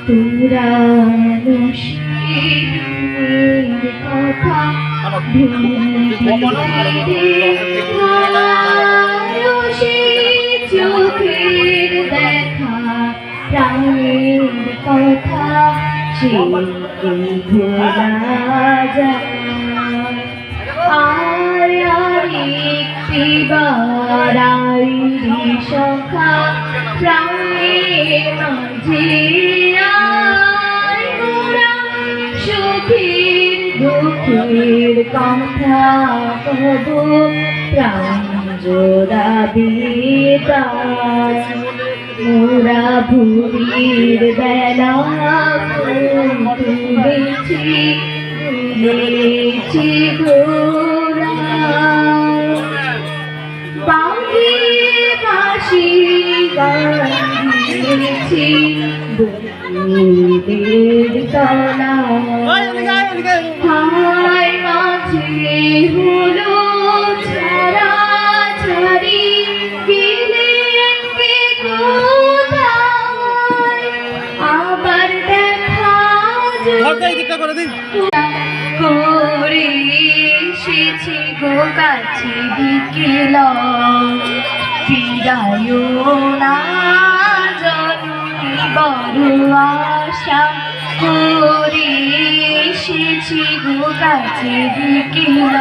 পুরানো স্মৃতির কথা চোখের দেখা প্রাণের কথা সে ভোলা যায় আর একটি বারাইরি সখা প্রাণের মাঝে সুখের দুঃখের কথা কবু প্রাণ জোড়াবি মোরা ভুলির বেলা তুলেছি ভুলেছি গোরা বাঁধি বাঁশি গাইছি বুকের তলা হায় মাঝে হলো ছাড়া ছাড়ি গেলেন কে কোথায় আবার দেখা করে এসেছি গো কাছে বিকেল ফিরায়ও না জননী বড় আশা করে এসেছি গো কাছে বিকেল